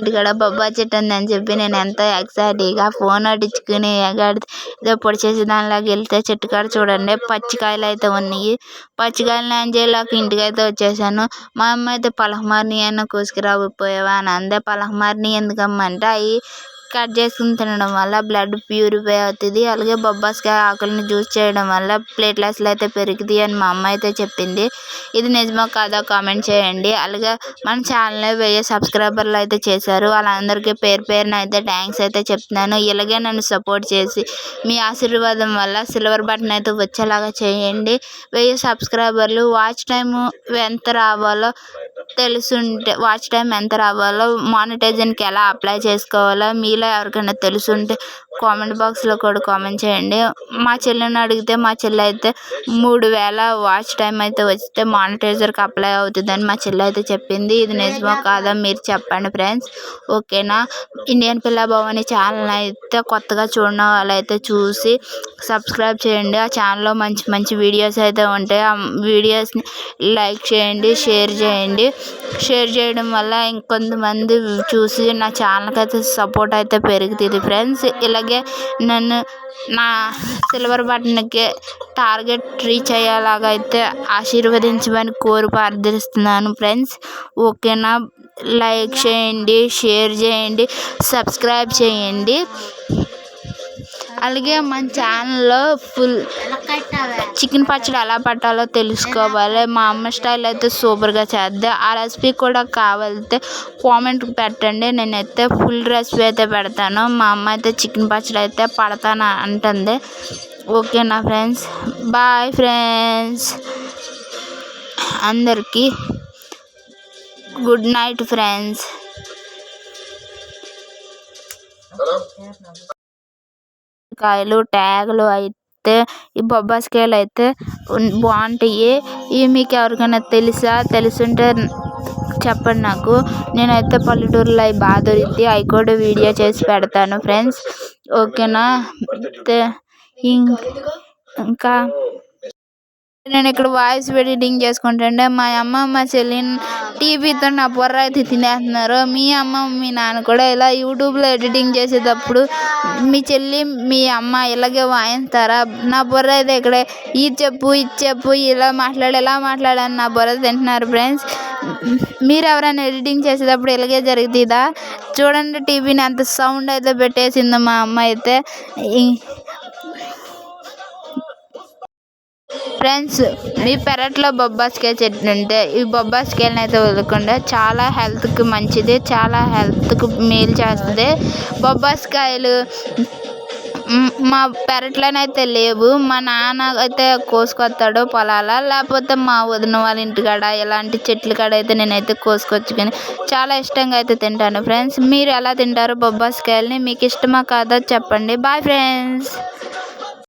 ఇంటికాడ బొబ్బాయి చెట్టు ఉందని చెప్పి నేను ఎంతో ఎక్సైటీగా ఫోన్ అడిచుకుని ఎగాడితే ఏదో పొడి చేసి దానిలోకి వెళ్తే చెట్టు కాడ చూడండి పచ్చికాయలు అయితే ఉన్నాయి. పచ్చికాయలు ఏం చేయలేక ఇంటికైతే వచ్చేసాను. మా అమ్మ అయితే పలకమారిని అన్న కోసుకురాకపోయావా అని అందే. పలకమారిని ఎందుకమ్మా అంటే అవి కట్ చేసుకుని తినడం వల్ల బ్లడ్ ప్యూరిఫై అవుతుంది. అలాగే బొబ్బాస్కాయ ఆకులను జ్యూస్ చేయడం వల్ల ప్లేట్లెట్స్లు అయితే పెరుగుతాయి అని మా అమ్మ అయితే చెప్పింది. ఇది నిజమో కాదో కామెంట్ చేయండి. అలాగే మన ఛానల్ 1000 సబ్స్క్రైబర్లు అయితే చేశారు. వాళ్ళందరికీ పేరున అయితే థ్యాంక్స్ అయితే చెప్తున్నాను. ఇలాగే నన్ను సపోర్ట్ చేసి మీ ఆశీర్వాదం వల్ల సిల్వర్ బటన్ అయితే వచ్చేలాగా చేయండి. 1000 సబ్స్క్రైబర్లు వాచ్ టైం ఎంత రావాలో మానిటైజేషన్కి ఎలా అప్లై చేసుకోవాలో మీలో ఎవరికైనా తెలుసుంటే కామెంట్ బాక్స్లో కూడా కామెంట్ చేయండి. మా చెల్లిని అడిగితే మా చెల్లి అయితే 3000 వాచ్ టైం అయితే వస్తే మానిటైజర్కి అప్లై అవుతుందని మా చెల్లి అయితే చెప్పింది. ఇది నిజమో కాదా మీరు చెప్పండి ఫ్రెండ్స్. ఓకేనా. ఇండియన్ పిల్ల భవాని ఛానల్ అయితే కొత్తగా చూడడం వాళ్ళైతే చూసి సబ్స్క్రైబ్ చేయండి. ఆ ఛానల్లో మంచి మంచి వీడియోస్ అయితే ఉంటాయి. ఆ వీడియోస్ని లైక్ చేయండి, షేర్ చేయండి. షేర్ చేయడం వల్ల ఇంకొంతమంది చూసి నా ఛానల్కి అయితే సపోర్ట్ అయితే పెరుగుతుంది ఫ్రెండ్స్. ఇలాగే నన్ను నా సిల్వర్ బటన్కి టార్గెట్ రీచ్ అయ్యేలాగా అయితే ఆశీర్వదించమని ప్రార్థిస్తున్నాను ఫ్రెండ్స్. ఓకేనా. లైక్ చేయండి, షేర్ చేయండి, సబ్స్క్రైబ్ చేయండి. అలాగే మన ఛానల్లో ఫుల్ చికెన్ పచ్చడి ఎలా పట్టాలో తెలుసుకోవాలి. మా అమ్మ స్టైల్ అయితే సూపర్గా చేద్ది. ఆ రెసిపీ కూడా కావాలితే కామెంట్ పెట్టండి. నేనైతే ఫుల్ రెసిపీ అయితే పెడతాను. మా అమ్మ అయితే చికెన్ పచ్చడి అయితే పడతాను అంటుంది. ఓకేనా ఫ్రెండ్స్. Bye friends. అందరికీ గుడ్ నైట్ ఫ్రెండ్స్. కాయలు ట్యాగులు అయితే ఈ బొబ్బాస్కాయలు అయితే బాగుంటాయి. ఇవి మీకు ఎవరికైనా తెలుసుంటే చెప్పండి నాకు. నేనైతే పల్లెటూరులో అవి బాగా దొరికితే అవి కూడా వీడియో చేసి పెడతాను ఫ్రెండ్స్. ఓకేనా. ఇంకా నేను ఇక్కడ వాయిస్ ఎడిటింగ్ చేసుకుంటుంటే మా అమ్మ మా చెల్లిని టీవీతో నా బుర్ర అయితే తినేస్తున్నారు. మీ అమ్మ మీ నాన్న కూడా ఇలా యూట్యూబ్లో ఎడిటింగ్ చేసేటప్పుడు మీ చెల్లి మీ అమ్మ ఇలాగే వాయిస్తారా? నా బుర్ర అయితే ఇక్కడ ఇది చెప్పు ఇలా మాట్లాడని నా బుర్ర తింటున్నారు ఫ్రెండ్స్. మీరు ఎవరైనా ఎడిటింగ్ చేసేటప్పుడు ఇలాగే జరుగుతుందా? చూడండి టీవీని అంత సౌండ్ అయితే పెట్టేసింది మా అమ్మ అయితే. ఫ్రెండ్స్, మీ పెరట్లో బొబ్బాస్కాయ చెట్టు ఉంటే ఈ బొబ్బాస్కాయలను అయితే వదలకుండా చాలా హెల్త్కి మంచిది, చాలా హెల్త్కి మేలు చేస్తుంది. బొబ్బాస్కాయలు మా పెరట్లోనైతే లేవు. మా నాన్న అయితే కోసుకొస్తాడు పొలాల, లేకపోతే మా వదిన వాళ్ళ ఇంటికాడ ఇలాంటి చెట్ల కాడ అయితే నేనైతే కోసుకొచ్చుకొని చాలా ఇష్టంగా అయితే తింటాను ఫ్రెండ్స్. మీరు ఎలా తింటారు బొబ్బాస్కాయలని? మీకు ఇష్టమా కాదో చెప్పండి. Bye friends.